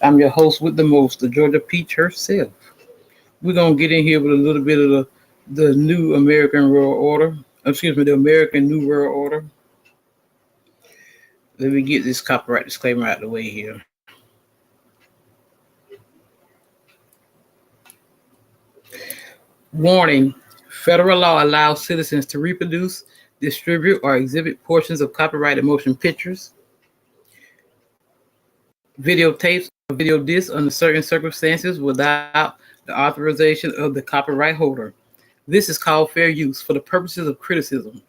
I'm your host with the most, the Georgia Peach herself. We're gonna get in here with a little bit of the new American World Order. Excuse me, the American New World Order. Let me get this copyright disclaimer out of the way here. Warning: federal law allows citizens to reproduce, distribute, or exhibit portions of copyrighted motion pictures, videotapes, or video discs under certain circumstances without the authorization of the copyright holder. This is called fair use for the purposes of criticism,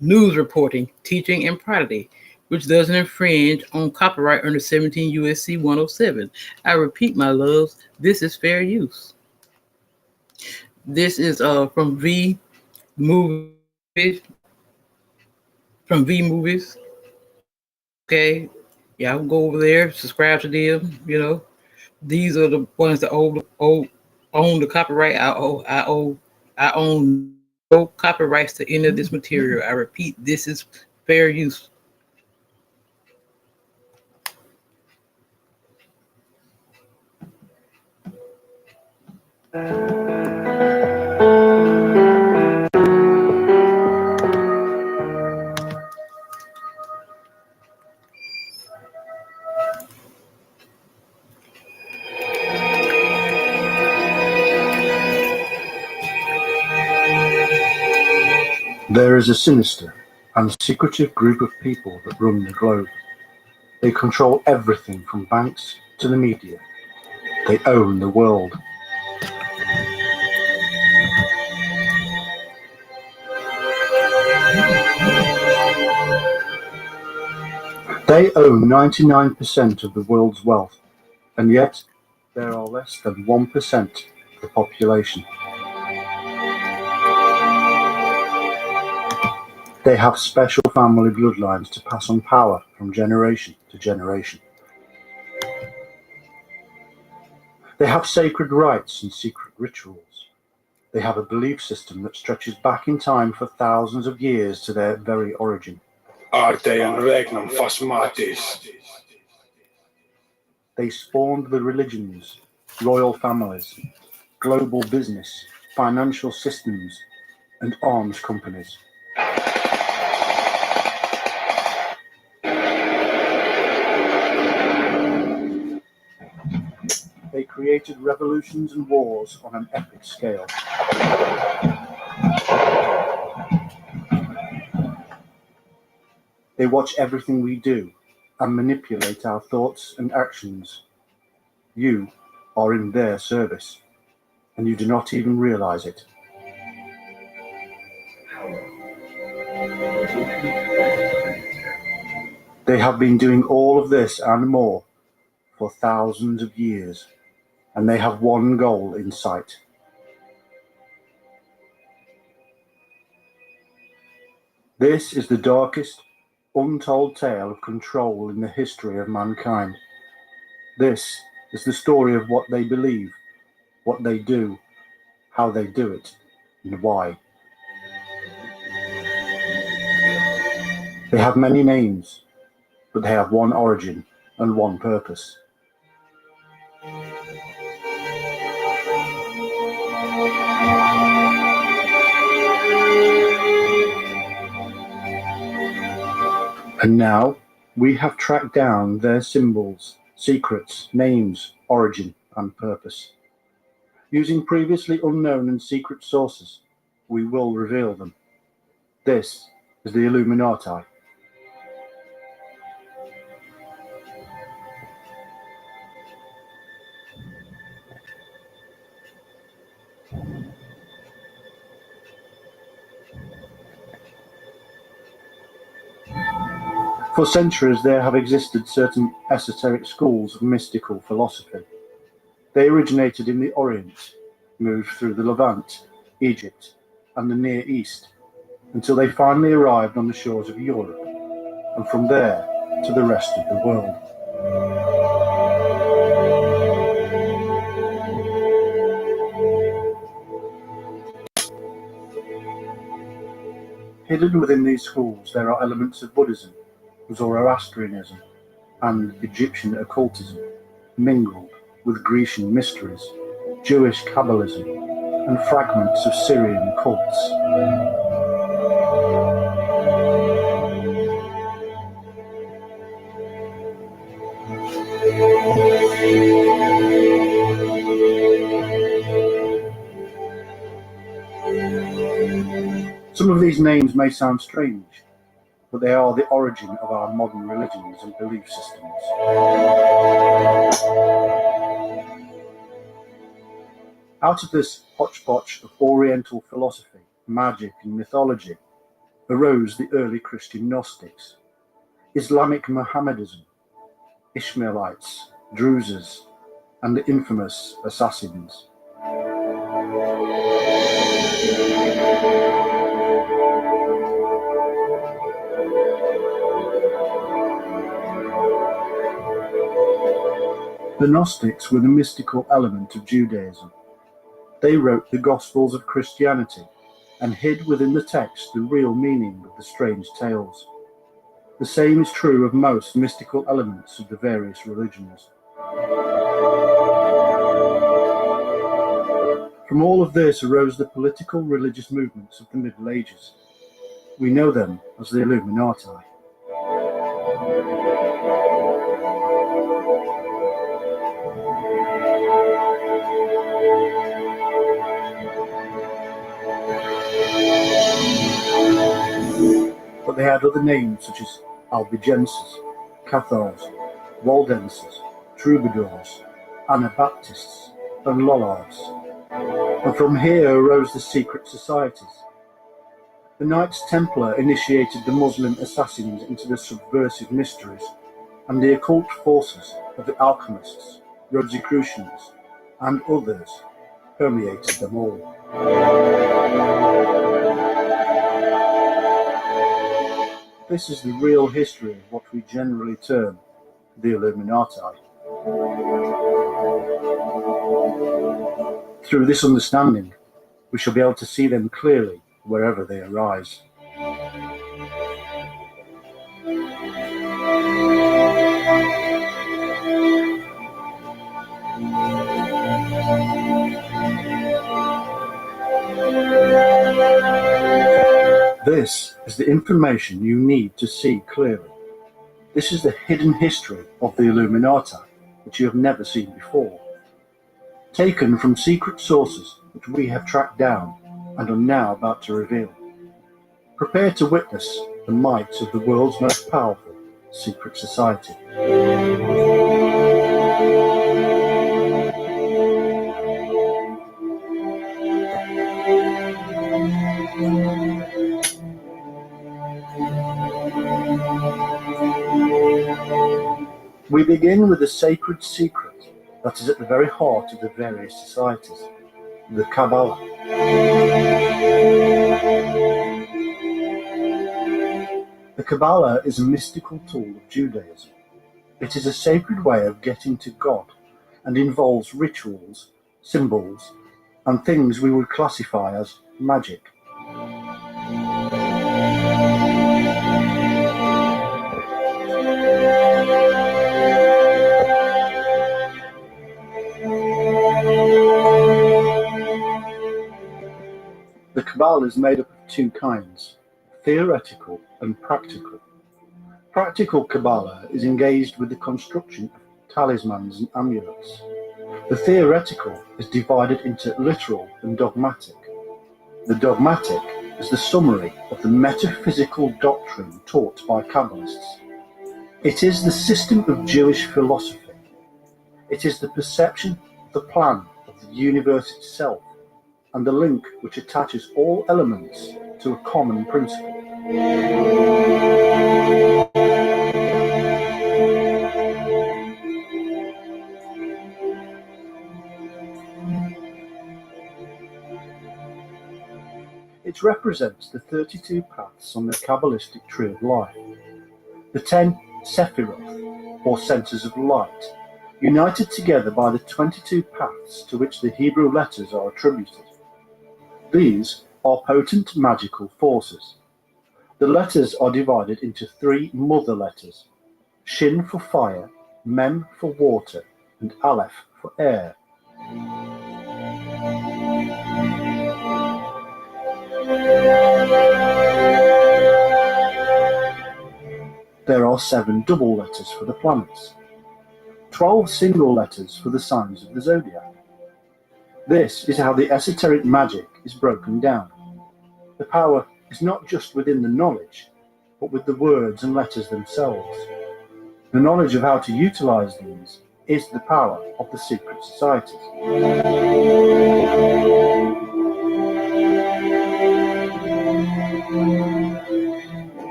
news reporting, teaching, and prodigy, which doesn't infringe on copyright under 17 USC 107. I repeat, my loves, this is fair use. This is from Movies, from V Movies. Okay, yeah, I'll go over there, subscribe to them. These are the ones that own the copyright. I own no copyrights to any of this material. I repeat, this is fair use. There is a sinister and secretive group of people that run the globe. They control everything from banks to the media. They own the world. They own 99% of the world's wealth, and yet there are less than 1% of the population. They have special family bloodlines to pass on power from generation to generation. They have sacred rites and secret rituals. They have a belief system that stretches back in time for thousands of years to their very origin. Artean regnum phasmatis. They spawned the religions, royal families, global business, financial systems, and arms companies. They created revolutions and wars on an epic scale. They watch everything we do and manipulate our thoughts and actions. You are in their service, and you do not even realize it. They have been doing all of this and more for thousands of years, and they have one goal in sight. This is the darkest, untold tale of control in the history of mankind. This is the story of what they believe, what they do, how they do it, and why. They have many names, but they have one origin and one purpose. And now we have tracked down their symbols, secrets, names, origin, and purpose. Using previously unknown and secret sources, we will reveal them. This is the Illuminati. For centuries there have existed certain esoteric schools of mystical philosophy. They originated in the Orient, moved through the Levant, Egypt, and the Near East, until they finally arrived on the shores of Europe, and from there to the rest of the world. Hidden within these schools there are elements of Buddhism, Zoroastrianism, and Egyptian occultism. mingled with Grecian mysteries, Jewish Kabbalism, and fragments of Syrian cults. Some of these names may sound strange, but they are the origin of our modern religions and belief systems. Out of this hodgepodge of Oriental philosophy, magic, and mythology arose the early Christian Gnostics, Islamic Mohammedanism, Ishmaelites, Druzes, and the infamous Assassins. The Gnostics were the mystical element of Judaism. They wrote the Gospels of Christianity and hid within the text the real meaning of the strange tales. The same is true of most mystical elements of the various religions. From all of this arose the political religious movements of the Middle Ages. We know them as the Illuminati. But they had other names such as Albigenses, Cathars, Waldenses, Troubadours, Anabaptists, and Lollards. And from here arose the secret societies. The Knights Templar initiated the Muslim assassins into the subversive mysteries, and the occult forces of the alchemists, Rosicrucians, and others permeated them all. This is the real history of what we generally term the Illuminati. Through this understanding, we shall be able to see them clearly wherever they arise. This is the information you need to see clearly. This is the hidden history of the Illuminati, which you have never seen before, taken from secret sources which we have tracked down and are now about to reveal. Prepare to witness the might of the world's most powerful secret society. We begin with the sacred secret that is at the very heart of the various societies, the Kabbalah. The Kabbalah is a mystical tool of Judaism. It is a sacred way of getting to God and involves rituals, symbols, and things we would classify as magic. The Kabbalah is made up of two kinds, theoretical and practical. Practical Kabbalah is engaged with the construction of talismans and amulets. The theoretical is divided into literal and dogmatic. The dogmatic is the summary of the metaphysical doctrine taught by Kabbalists. It is the system of Jewish philosophy. It is the perception of the plan of the universe itself and the link which attaches all elements to a common principle. It represents the 32 paths on the Kabbalistic tree of life, the 10 Sephiroth, or centers of light, united together by the 22 paths to which the Hebrew letters are attributed. These are potent magical forces. The letters are divided into 3 mother letters, Shin for fire, Mem for water, and Aleph for air. There are 7 double letters for the planets, 12 single letters for the signs of the zodiac. This is how the esoteric magic is broken down. The power is not just within the knowledge, but with the words and letters themselves. The knowledge of how to utilize these is the power of the secret societies.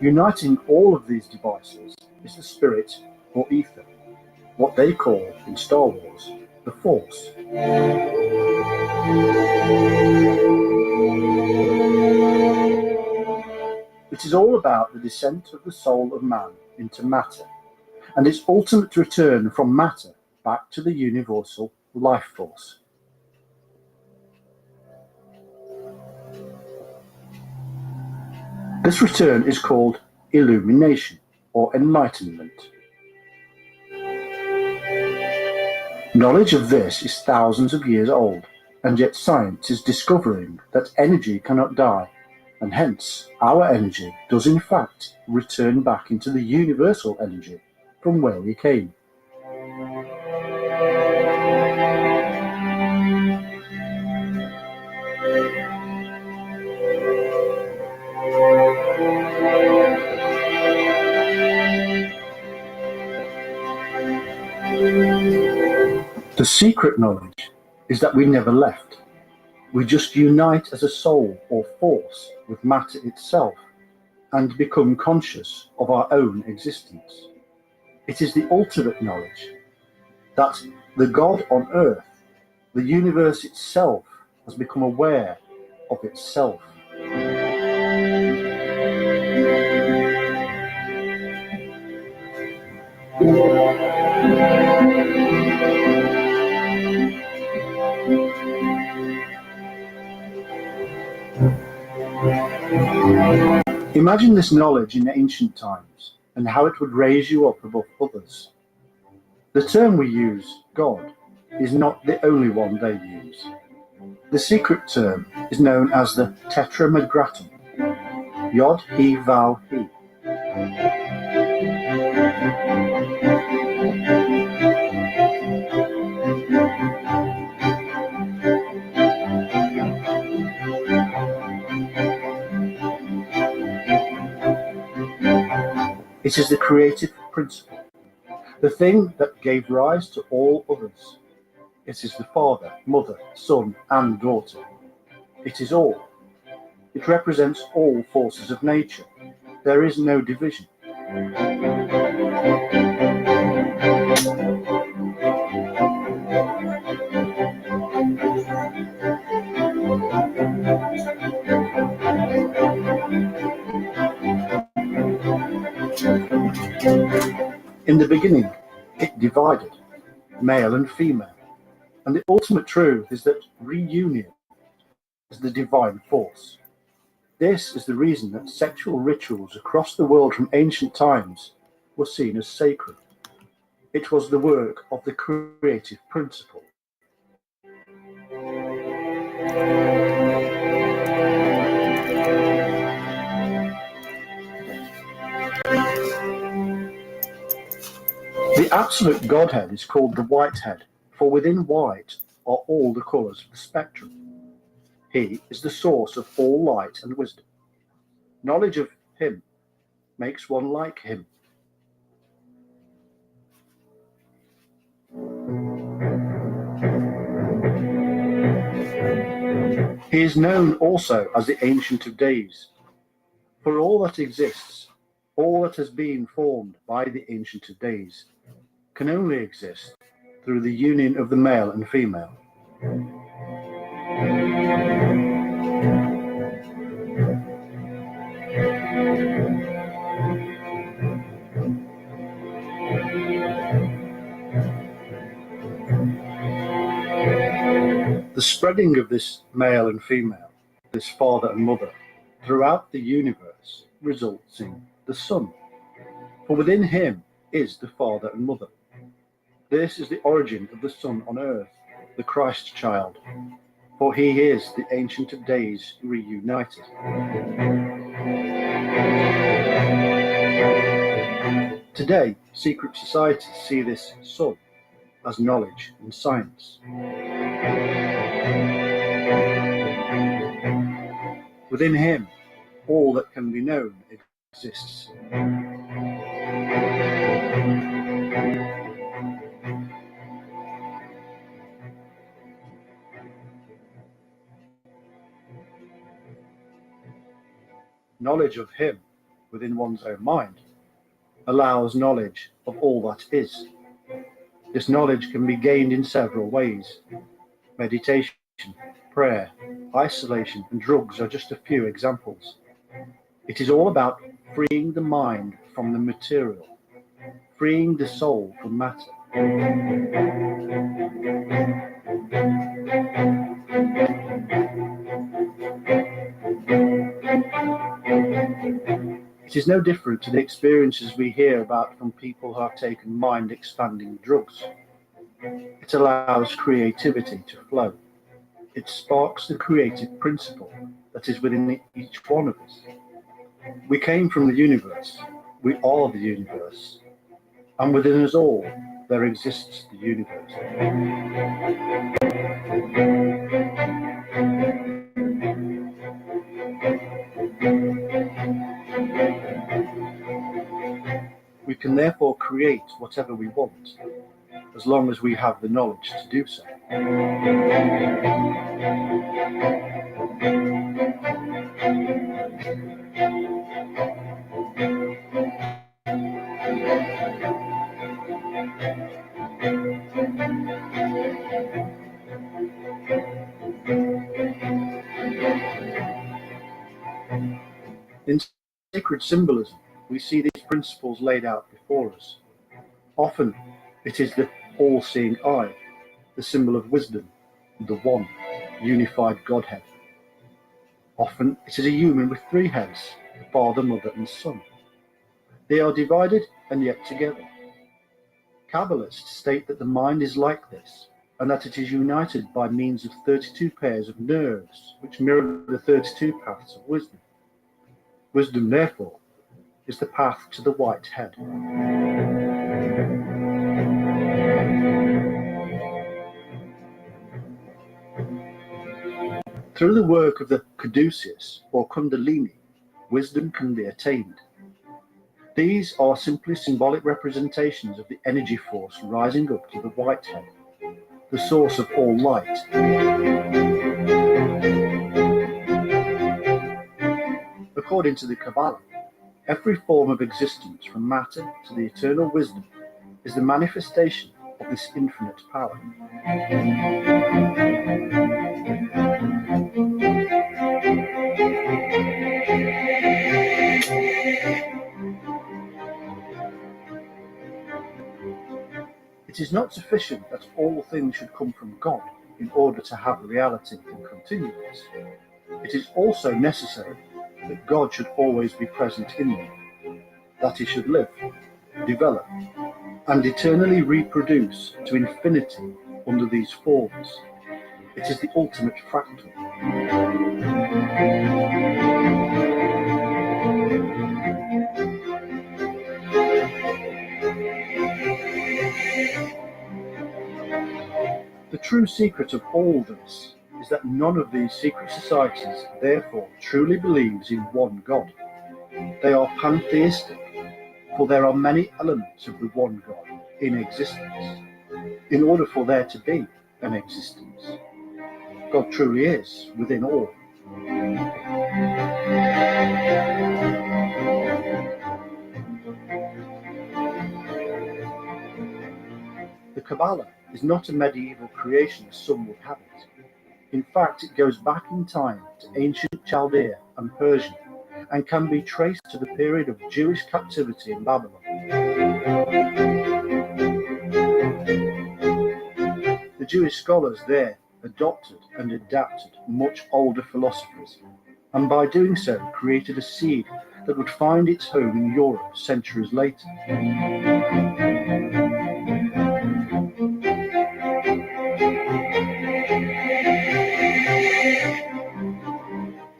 Uniting all of these devices is the spirit or ether, what they call in Star Wars the Force. It is all about the descent of the soul of man into matter, and its ultimate return from matter back to the universal life force. This return is called illumination or enlightenment. Knowledge of this is thousands of years old, and yet science is discovering that energy cannot die, and hence our energy does in fact return back into the universal energy from where we came. The secret knowledge is that we never left. We just unite as a soul or force with matter itself and become conscious of our own existence. It is the ultimate knowledge that the God on earth, the universe itself, has become aware of itself. Imagine this knowledge in ancient times and how it would raise you up above others. The term we use, God, is not the only one they use. The secret term is known as the Tetramagratum, Yod, He, Vav, He. It is the creative principle, the thing that gave rise to all others. It is the Father, Mother, Son, and Daughter. It is all. It represents all forces of nature. There is no division. In the beginning, it divided, male and female, and the ultimate truth is that reunion is the divine force. This is the reason that sexual rituals across the world from ancient times were seen as sacred. It was the work of the creative principle. The absolute Godhead is called the Whitehead, for within white are all the colours of the spectrum. He is the source of all light and wisdom. Knowledge of him makes one like him. He is known also as the Ancient of Days. For all that exists, all that has been formed by the Ancient of Days, can only exist through the union of the male and female. The spreading of this male and female, this father and mother, throughout the universe results in the Son. For within him is the father and mother. This is the origin of the Son on earth, the Christ child, for he is the Ancient of Days reunited. Today, secret societies see this Son as knowledge and science. Within him, all that can be known exists. Knowledge of him within one's own mind allows knowledge of all that is. This knowledge can be gained in several ways. Meditation, prayer, isolation, and drugs are just a few examples. It is all about freeing the mind from the material, freeing the soul from matter. It is no different to the experiences we hear about from people who have taken mind-expanding drugs. It allows creativity to flow. It sparks the creative principle that is within each one of us. We came from the universe. We are the universe. And within us all, there exists the universe. We can therefore create whatever we want, as long as we have the knowledge to do so. In sacred symbolism, we see these principles laid out before us. Often, it is the all-seeing eye, the symbol of wisdom, the one, unified Godhead. Often, it is a human with three heads, Father, Mother, and Son. They are divided and yet together. Kabbalists state that the mind is like this, and that it is united by means of 32 pairs of nerves, which mirror the 32 paths of wisdom. Wisdom, therefore, is the path to the white head. Through the work of the Caduceus or Kundalini, wisdom can be attained. These are simply symbolic representations of the energy force rising up to the white head, the source of all light. According to the Kabbalah, every form of existence, from matter to the eternal wisdom, is the manifestation of this infinite power. It is not sufficient that all things should come from God in order to have reality and continuance. It is also necessary that God should always be present in them, that he should live, develop, and eternally reproduce to infinity under these forms. It is the ultimate fractal. The true secret of all this is that none of these secret societies therefore truly believes in one God. They are pantheistic, for there are many elements of the one God in existence. In order for there to be an existence, God truly is within all. The Kabbalah is not a medieval creation as some would have it. In fact, it goes back in time to ancient Chaldea and Persia, and can be traced to the period of Jewish captivity in Babylon. The Jewish scholars there adopted and adapted much older philosophies, and by doing so created a seed that would find its home in Europe centuries later.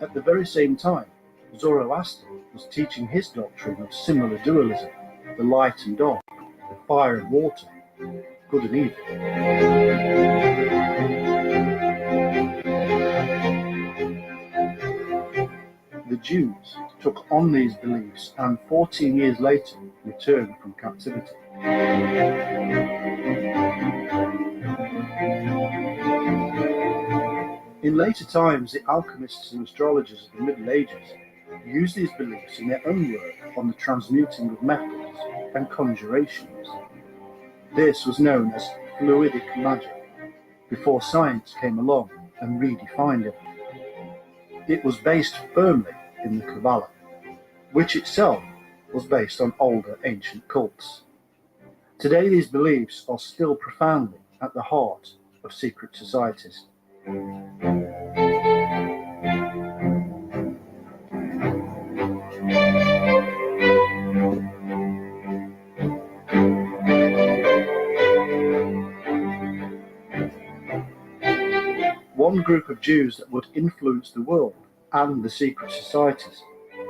At the very same time, Zoroaster was teaching his doctrine of similar dualism, the light and dark, the fire and water, good and evil. The Jews took on these beliefs and 14 years later returned from captivity. In later times, the alchemists and astrologers of the Middle Ages used these beliefs in their own work on the transmuting of metals and conjurations. This was known as fluidic magic, before science came along and redefined it. It was based firmly in the Kabbalah, which itself was based on older ancient cults. Today these beliefs are still profoundly at the heart of secret societies. One group of Jews that would influence the world and the secret societies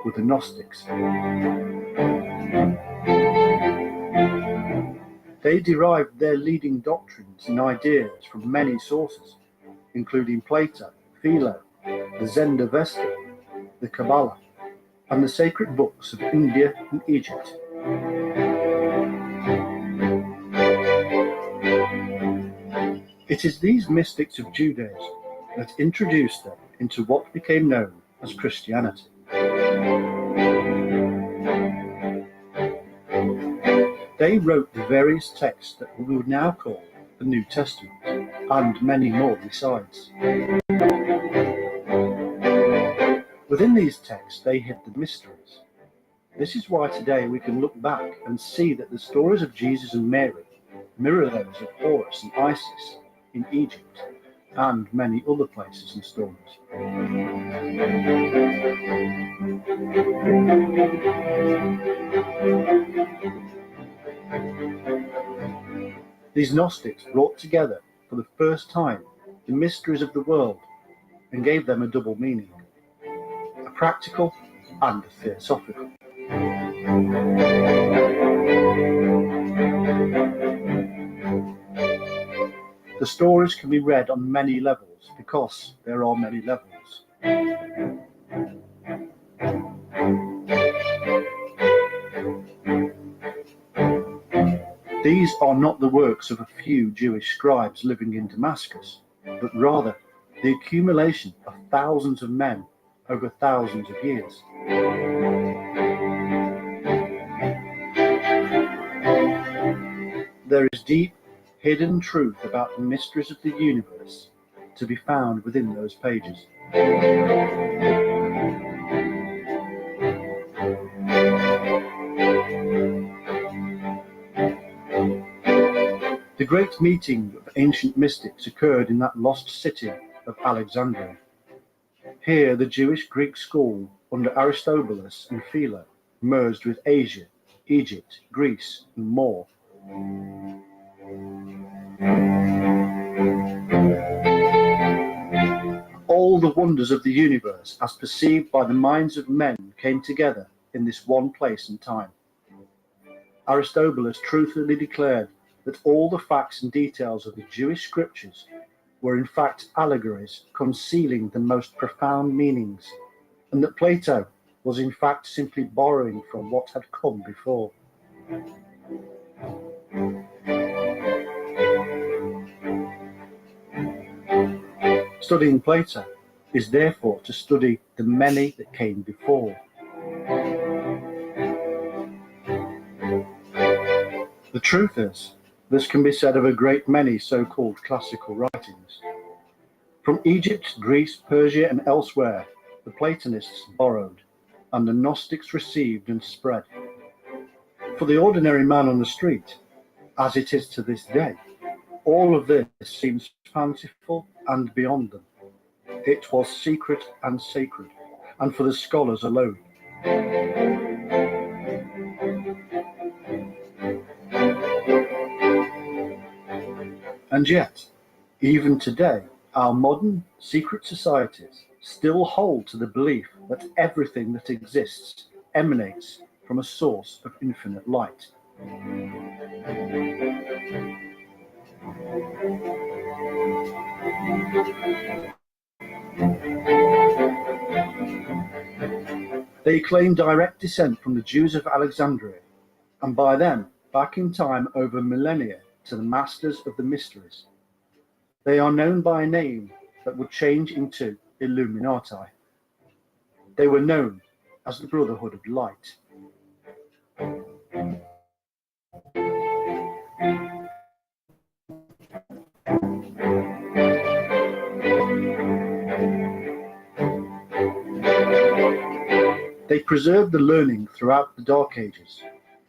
were the Gnostics. They derived their leading doctrines and ideas from many sources, including Plato, Philo, the Zend-Avesta, the Kabbalah, and the sacred books of India and Egypt. It is these mystics of Judaism that introduced them into what became known as Christianity. They wrote the various texts that we would now call the New Testament, and many more besides. Within these texts they hid the mysteries. This is why today we can look back and see that the stories of Jesus and Mary mirror those of Horus and Isis in Egypt and many other places and stories. These Gnostics brought together for the first time the mysteries of the world and gave them a double meaning, a practical and a theosophical. The stories can be read on many levels because there are many levels. These are not the works of a few Jewish scribes living in Damascus, but rather the accumulation of thousands of men over thousands of years. There is deep, hidden truth about the mysteries of the universe to be found within those pages. The great meeting of ancient mystics occurred in that lost city of Alexandria. Here the Jewish-Greek school under Aristobulus and Philo merged with Asia, Egypt, Greece, and more. All the wonders of the universe as perceived by the minds of men came together in this one place and time. Aristobulus truthfully declared that all the facts and details of the Jewish scriptures were in fact allegories concealing the most profound meanings, and that Plato was in fact simply borrowing from what had come before. Studying Plato is therefore to study the many that came before. The truth is, this can be said of a great many so-called classical writings. From Egypt, Greece, Persia, and elsewhere, the Platonists borrowed, and the Gnostics received and spread. For the ordinary man on the street, as it is to this day, all of this seems fanciful and beyond them. It was secret and sacred, and for the scholars alone. And yet, even today, our modern secret societies still hold to the belief that everything that exists emanates from a source of infinite light. They claim direct descent from the Jews of Alexandria, and by them, back in time over millennia, to the masters of the mysteries. They are known by a name that would change into Illuminati. They were known as the Brotherhood of Light. They preserved the learning throughout the Dark Ages,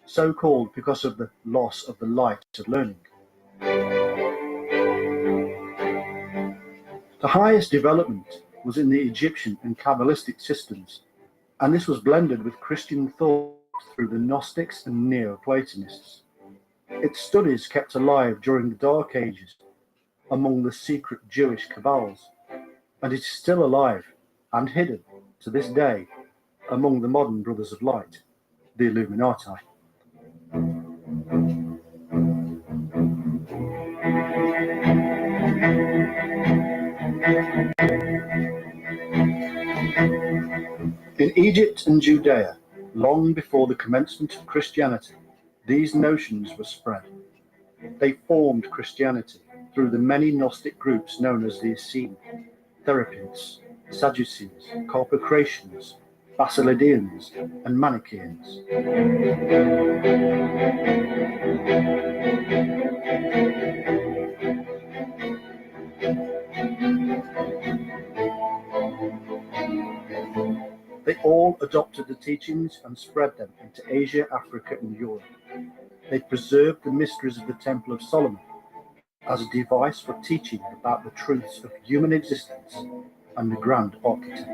so called because of the loss of the light of learning. The highest development was in the Egyptian and Kabbalistic systems, and this was blended with Christian thought through the Gnostics and Neoplatonists. Its studies kept alive during the Dark Ages among the secret Jewish Kabbals, and it is still alive and hidden to this day among the modern Brothers of Light, the Illuminati. In Egypt and Judea, long before the commencement of Christianity, these notions were spread. They formed Christianity through the many Gnostic groups known as the Essene, Therapists, Sadducees, Carpocratians, Basilidians, and Manichaeans. They all adopted the teachings and spread them into Asia, Africa, and Europe. They preserved the mysteries of the Temple of Solomon as a device for teaching about the truths of human existence and the grand architect.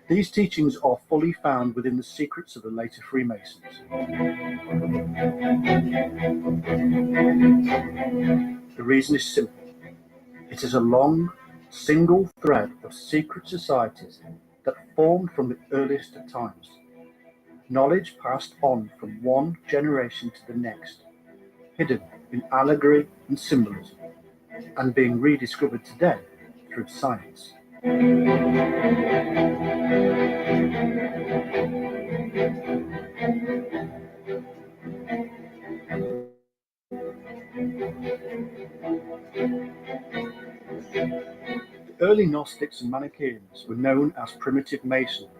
These teachings are fully found within the secrets of the later Freemasons. The reason is simple. It is a long, single thread of secret societies that formed from the earliest of times. Knowledge passed on from one generation to the next, hidden in allegory and symbolism, and being rediscovered today through science. The early Gnostics and Manichaeans were known as primitive Masonry,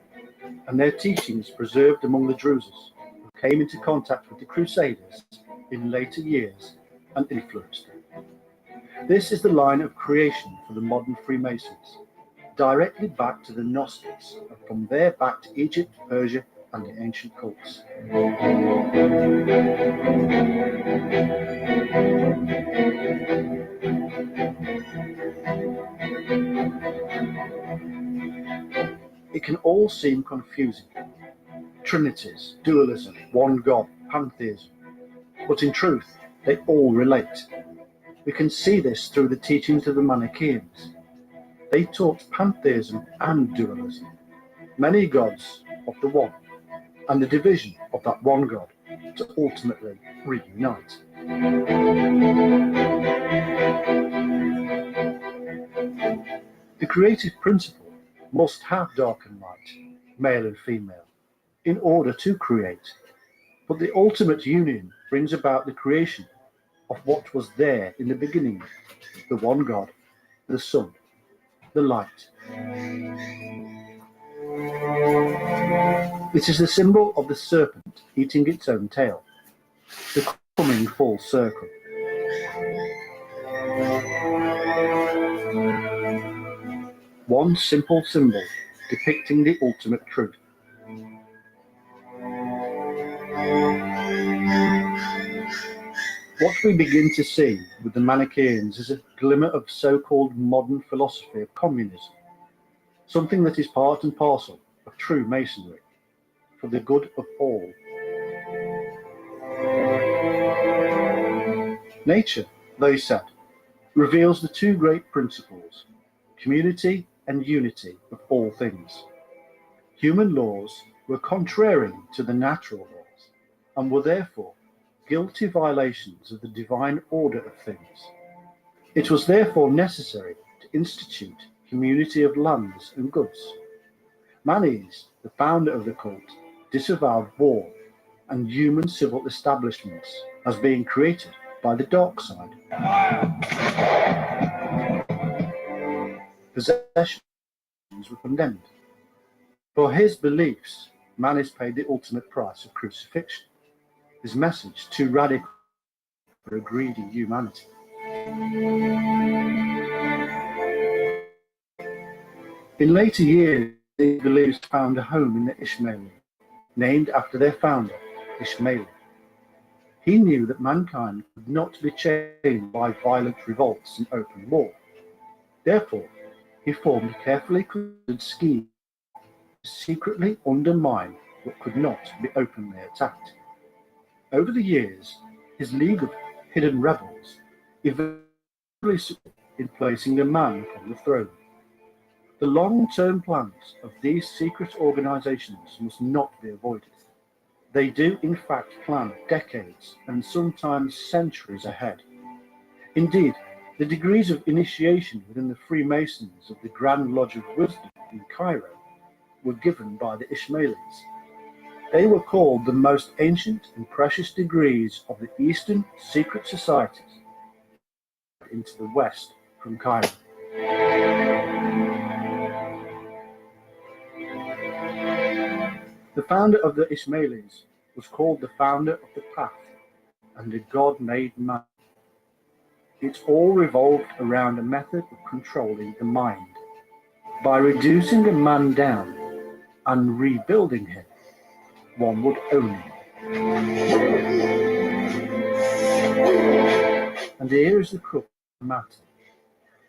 and their teachings preserved among the Druses, who came into contact with the Crusaders in later years and influenced them. This is the line of creation for the modern Freemasons, directly back to the Gnostics, and from there back to Egypt, Persia, and the ancient cults. It can all seem confusing. Trinities, dualism, one God, pantheism. But in truth, they all relate. We can see this through the teachings of the Manichaeans. They taught pantheism and dualism, many gods of the one, and the division of that one God to ultimately reunite. The creative principle must have dark and light, male and female, in order to create. But the ultimate union brings about the creation of what was there in the beginning, the one God, the sun, the light. It is the symbol of the serpent eating its own tail, the coming full circle. One simple symbol depicting the ultimate truth. What we begin to see with the Manichaeans is a glimmer of so-called modern philosophy of communism, something that is part and parcel of true Masonry, for the good of all. Nature, they said, reveals the two great principles, community and unity of all things. Human laws were contrary to the natural laws, and were therefore guilty violations of the divine order of things. It was therefore necessary to institute community of lands and goods. Manes, the founder of the cult, disavowed war and human civil establishments as being created by the dark side. Possessions were condemned. For his beliefs, Manes paid the ultimate price of crucifixion, his message too radical for a greedy humanity. In later years, these beliefs found a home in the Ishmaeli, named after their founder, Ishmael. He knew that mankind could not be changed by violent revolts and open war. Therefore, he formed a carefully crafted scheme to secretly undermine what could not be openly attacked. Over the years, his league of hidden rebels eventually succeeded in placing a man upon the throne. The long-term plans of these secret organizations must not be avoided. They do in fact plan decades and sometimes centuries ahead. Indeed, the degrees of initiation within the Freemasons of the Grand Lodge of Wisdom in Cairo were given by the Ishmaelis. They were called the most ancient and precious degrees of the Eastern secret societies into the West from Cairo. The founder of the Ishmaelis was called the founder of the path and a God-made man. It all revolved around a method of controlling the mind. By reducing a man down and rebuilding him, one would own him. And here is the crux of the matter,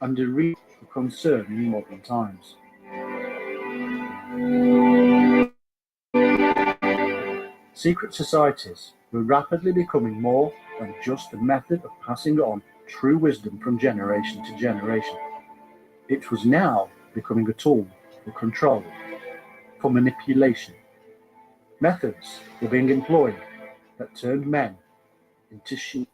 and a real concern in modern times. Secret societies were rapidly becoming more than just a method of passing on true wisdom from generation to generation. It was now becoming a tool for control, for manipulation. Methods were being employed that turned men into sheep.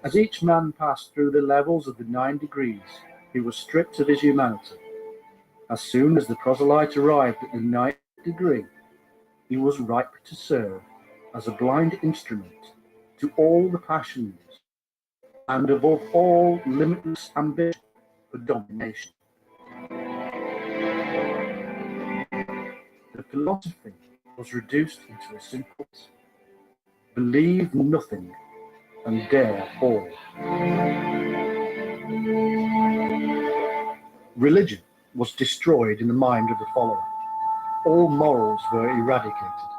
As each man passed through the levels of the 9 degrees, he was stripped of his humanity. As soon as the proselyte arrived at the 9th degree, he was ripe to serve as a blind instrument to all the passions and above all limitless ambition for domination. The philosophy was reduced into a simple believe nothing and dare all. Religion was destroyed in the mind of the follower. All morals were eradicated.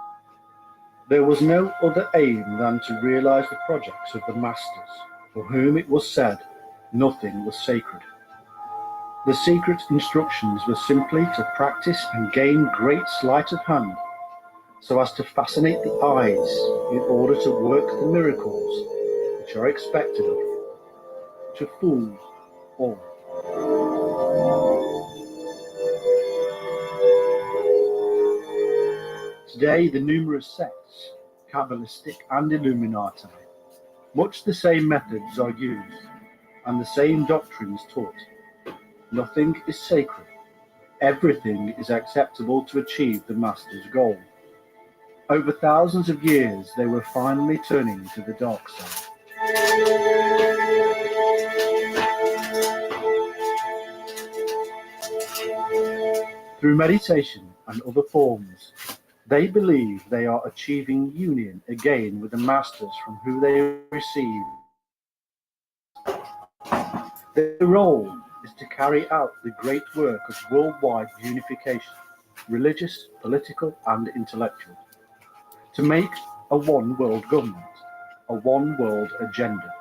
There was no other aim than to realize the projects of the masters, for whom it was said nothing was sacred. The secret instructions were simply to practice and gain great sleight of hand, so as to fascinate the eyes in order to work the miracles which are expected of, to fool all. Today, the numerous sects, Kabbalistic and Illuminati, much the same methods are used and the same doctrines taught. Nothing is sacred. Everything is acceptable to achieve the master's goal. Over thousands of years, they were finally turning to the dark side. Through meditation and other forms, they believe they are achieving union again with the masters from whom they received Their role is to carry out the great work of worldwide unification, religious, political, and intellectual, to make a one world government, a one world agenda,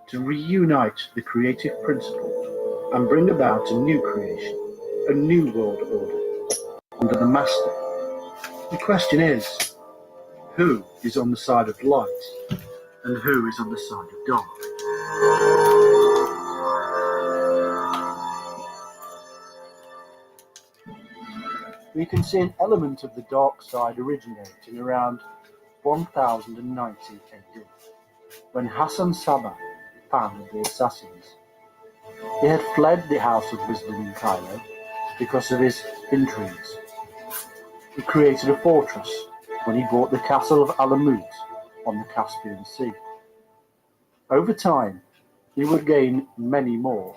to reunite the creative principle and bring about a new creation, a new world order under the Master. The question is, who is on the side of light and who is on the side of dark? We can see an element of the dark side originating around 1090 AD, when Hassan Sabbah founded the Assassins. He had fled the House of Wisdom in Cairo because of his intrigues. He created a fortress when he bought the castle of Alamut on the Caspian Sea. Over time, he would gain many more.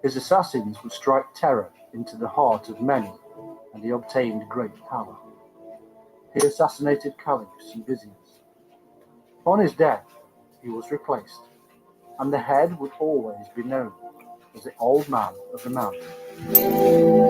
His assassins would strike terror into the heart of many, and he obtained great power. He assassinated caliphs and viziers. On his death, he was replaced, and the head would always be known as the Old Man of the Mountain.